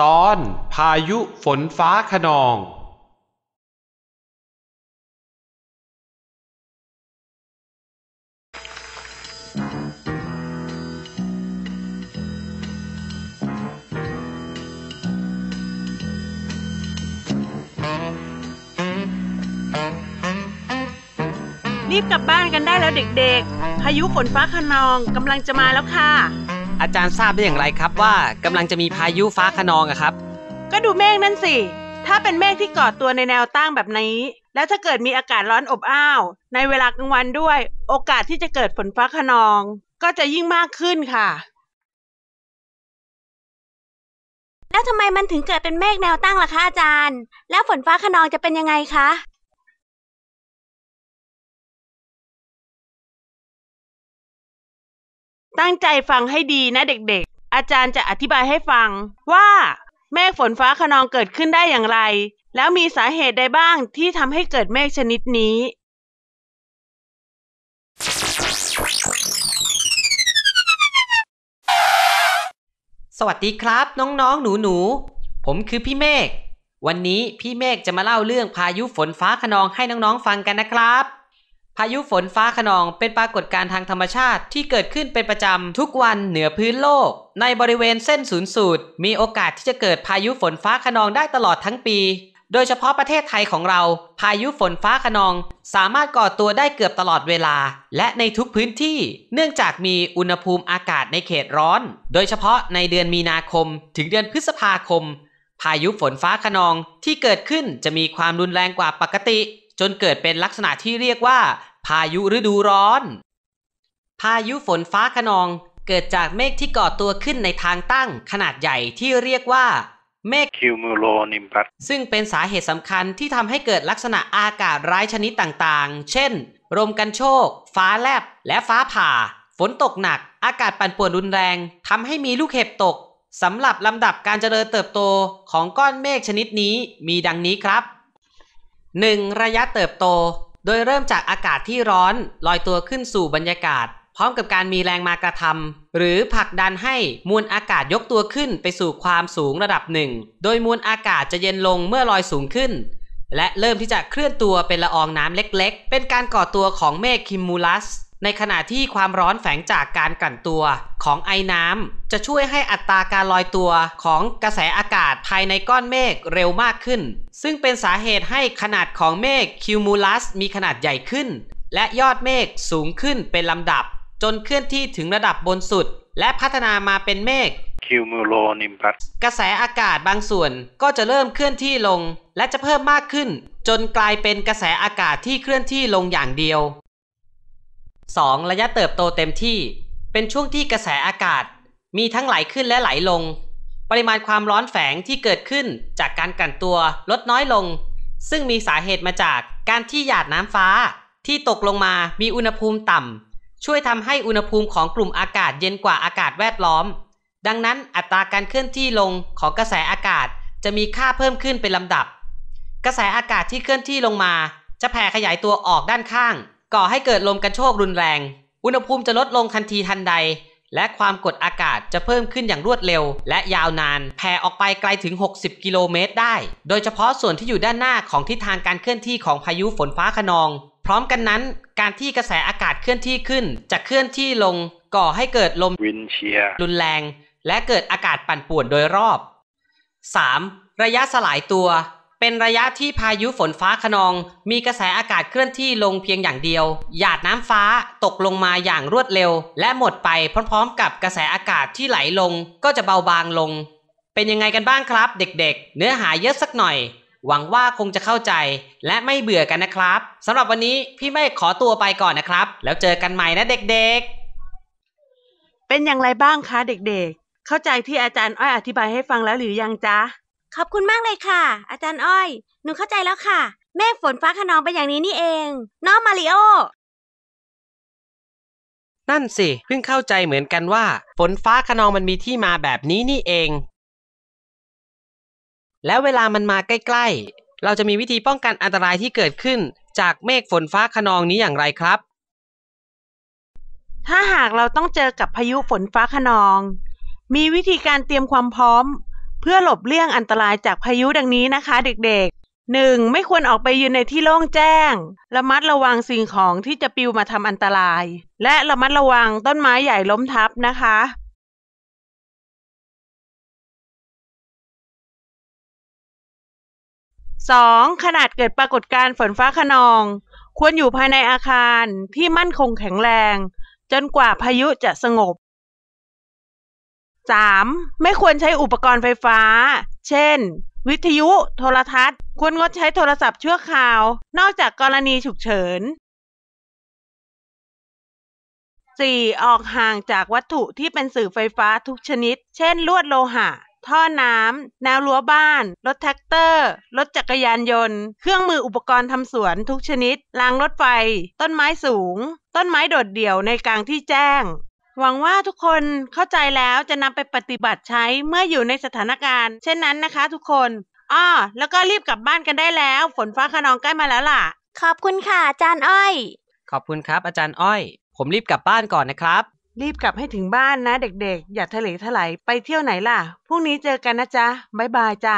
ตอนพายุฝนฟ้าคะนองรีบกลับบ้านกันได้แล้วเด็กๆพายุฝนฟ้าคะนองกำลังจะมาแล้วค่ะอาจารย์ทราบได้อย่างไรครับว่ากำลังจะมีพายุฟ้าคะนองอะครับก็ดูเมฆนั่นสิถ้าเป็นเมฆที่ก่อตัวในแนวตั้งแบบนี้แล้วถ้าเกิดมีอากาศร้อนอบอ้าวในเวลากลางวันด้วยโอกาสที่จะเกิดฝนฟ้าคะนองก็จะยิ่งมากขึ้นค่ะแล้วทำไมมันถึงเกิดเป็นเมฆแนวตั้งล่ะคะอาจารย์แล้วฝนฟ้าคะนองจะเป็นยังไงคะตั้งใจฟังให้ดีนะเด็กๆอาจารย์จะอธิบายให้ฟังว่าเมฆฝนฟ้าคะนองเกิดขึ้นได้อย่างไรแล้วมีสาเหตุใดบ้างที่ทำให้เกิดเมฆชนิดนี้สวัสดีครับน้องๆหนูๆผมคือพี่เมฆวันนี้พี่เมฆจะมาเล่าเรื่องพายุฝนฟ้าคะนองให้น้องๆฟังกันนะครับพายุฝนฟ้าคะนองเป็นปรากฏการณ์ทางธรรมชาติที่เกิดขึ้นเป็นประจำทุกวันเหนือพื้นโลกในบริเวณเส้นศูนย์สูตรมีโอกาสที่จะเกิดพายุฝนฟ้าคะนองได้ตลอดทั้งปีโดยเฉพาะประเทศไทยของเราพายุฝนฟ้าคะนองสามารถก่อตัวได้เกือบตลอดเวลาและในทุกพื้นที่เนื่องจากมีอุณหภูมิอากาศในเขตร้อนโดยเฉพาะในเดือนมีนาคมถึงเดือนพฤษภาคมพายุฝนฟ้าคะนองที่เกิดขึ้นจะมีความรุนแรงกว่าปกติจนเกิดเป็นลักษณะที่เรียกว่าพายุฤดูร้อนพายุฝนฟ้าคะนองเกิดจากเมฆที่ก่อตัวขึ้นในทางตั้งขนาดใหญ่ที่เรียกว่าเมฆคิวมูโลนิมบัสซึ่งเป็นสาเหตุสำคัญที่ทำให้เกิดลักษณะอากาศร้ายชนิดต่างๆเช่นลมกันโชกฟ้าแลบและฟ้าผ่าฝนตกหนักอากาศปั่นป่วนรุนแรงทำให้มีลูกเห็บตกสำหรับลำดับการเจริญเติบโตของก้อนเมฆชนิดนี้มีดังนี้ครับ 1. ระยะเติบโตโดยเริ่มจากอากาศที่ร้อนลอยตัวขึ้นสู่บรรยากาศพร้อมกับการมีแรงมากระทำหรือผลักดันให้มวลอากาศยกตัวขึ้นไปสู่ความสูงระดับหนึ่งโดยมวลอากาศจะเย็นลงเมื่อลอยสูงขึ้นและเริ่มที่จะเคลื่อนตัวเป็นละอองน้ำเล็กๆเป็นการก่อตัวของเมฆคิมูลัสในขณะที่ความร้อนแฝงจากการกลั่นตัวของไอน้ำจะช่วยให้อัตราการลอยตัวของกระแสอากาศภายในก้อนเมฆเร็วมากขึ้นซึ่งเป็นสาเหตุให้ขนาดของเมฆคิวมูลัสมีขนาดใหญ่ขึ้นและยอดเมฆสูงขึ้นเป็นลำดับจนเคลื่อนที่ถึงระดับบนสุดและพัฒนามาเป็นเมฆคิวมูโลนิมบัสกระแสอากาศบางส่วนก็จะเริ่มเคลื่อนที่ลงและจะเพิ่มมากขึ้นจนกลายเป็นกระแสอากาศที่เคลื่อนที่ลงอย่างเดียว 2. ระยะเติบโตเต็มที่เป็นช่วงที่กระแสอากาศมีทั้งไหลขึ้นและไหลลงปริมาณความร้อนแฝงที่เกิดขึ้นจากการกลั่นตัวลดน้อยลงซึ่งมีสาเหตุมาจากการที่หยาดน้ำฟ้าที่ตกลงมามีอุณหภูมิต่ำช่วยทำให้อุณหภูมิของกลุ่มอากาศเย็นกว่าอากาศแวดล้อมดังนั้นอัตราการเคลื่อนที่ลงของกระแสอากาศจะมีค่าเพิ่มขึ้นเป็นลำดับกระแสอากาศที่เคลื่อนที่ลงมาจะแผ่ขยายตัวออกด้านข้างก่อให้เกิดลมกระโชกรุนแรงอุณหภูมิจะลดลงทันทีทันใดและความกดอากาศจะเพิ่มขึ้นอย่างรวดเร็วและยาวนานแผ่ออกไปไกลถึง60กิโลเมตรได้โดยเฉพาะส่วนที่อยู่ด้านหน้าของทิศทางการเคลื่อนที่ของพายุฝนฟ้าคะนองพร้อมกันนั้นการที่กระแสอากาศเคลื่อนที่ขึ้นจะเคลื่อนที่ลงก่อให้เกิดลมวินเชียร์รุนแรงและเกิดอากาศปั่นป่วนโดยรอบ 3. ระยะสลายตัวเป็นระยะที่พายุฝนฟ้าคะนองมีกระแสอากาศเคลื่อนที่ลงเพียงอย่างเดียวหยาดน้ำฟ้าตกลงมาอย่างรวดเร็วและหมดไปพร้อมๆกับกระแสอากาศที่ไหลลงก็จะเบาบางลงเป็นยังไงกันบ้างครับเด็กๆเนื้อหาเยอะสักหน่อยหวังว่าคงจะเข้าใจและไม่เบื่อกันนะครับสำหรับวันนี้พี่เมฆขอตัวไปก่อนนะครับแล้วเจอกันใหม่นะเด็กๆเป็นอย่างไรบ้างคะเด็กๆเข้าใจที่อาจารย์อ้อยอธิบายให้ฟังแล้วหรือยังจ๊ะขอบคุณมากเลยค่ะอาจารย์อ้อยหนูเข้าใจแล้วค่ะเมฆฝนฟ้าคะนองเป็นอย่างนี้นี่เองน้องมาริโอนั่นสิเพิ่งเข้าใจเหมือนกันว่าฝนฟ้าคะนองมันมีที่มาแบบนี้นี่เองแล้วเวลามันมาใกล้ๆเราจะมีวิธีป้องกันอันตรายที่เกิดขึ้นจากเมฆฝนฟ้าคะนองนี้อย่างไรครับถ้าหากเราต้องเจอกับพายุฝนฟ้าคะนองมีวิธีการเตรียมความพร้อมเ พื่อหลบเลี่ยงอันตรายจากพายุดังนี้นะคะเด็กๆ 1. ไม่ควรออกไปยืนในที่โล่งแจ้งระมัดระวังสิ่งของที่จะปลิวมาทำอันตรายและระมัดระวังต้นไม้ใหญ่ล้มทับนะคะ 2. ขนาดเกิดปรากฏการณ์ฝนฟ้าคะนองควรอยู่ภายในอาคารที่มั่นคงแข็งแรงจนกว่าพายุจะสงบ 3. ไม่ควรใช้อุปกรณ์ไฟฟ้าเช่นวิทยุโทรทัศน์ควรงดใช้โทรศัพท์ชั่วคราวนอกจากกรณีฉุกเฉิน 4. ออกห่างจากวัตถุที่เป็นสื่อไฟฟ้าทุกชนิดเช่นลวดโลหะท่อน้ำแนวรั้วบ้านรถแท็กเตอร์รถจักรยานยนต์เครื่องมืออุปกรณ์ทำสวนทุกชนิดรางรถไฟต้นไม้สูงต้นไม้โดดเดี่ยวในกลางที่แจ้งหวังว่าทุกคนเข้าใจแล้วจะนำไปปฏิบัติใช้เมื่ออยู่ในสถานการณ์เช่นนั้นนะคะทุกคนแล้วก็รีบกลับบ้านกันได้แล้วฝนฟ้าคะนองใกล้มาแล้วล่ะ ขอบคุณค่ะอาจารย์อ้อย ขอบคุณครับอาจารย์อ้อย ผมรีบกลับบ้านก่อนนะครับ รีบกลับให้ถึงบ้านนะเด็กๆอย่าทะเลทลายไปเที่ยวไหนล่ะพรุ่งนี้เจอกันนะจ๊ะบ๊ายบายจ้า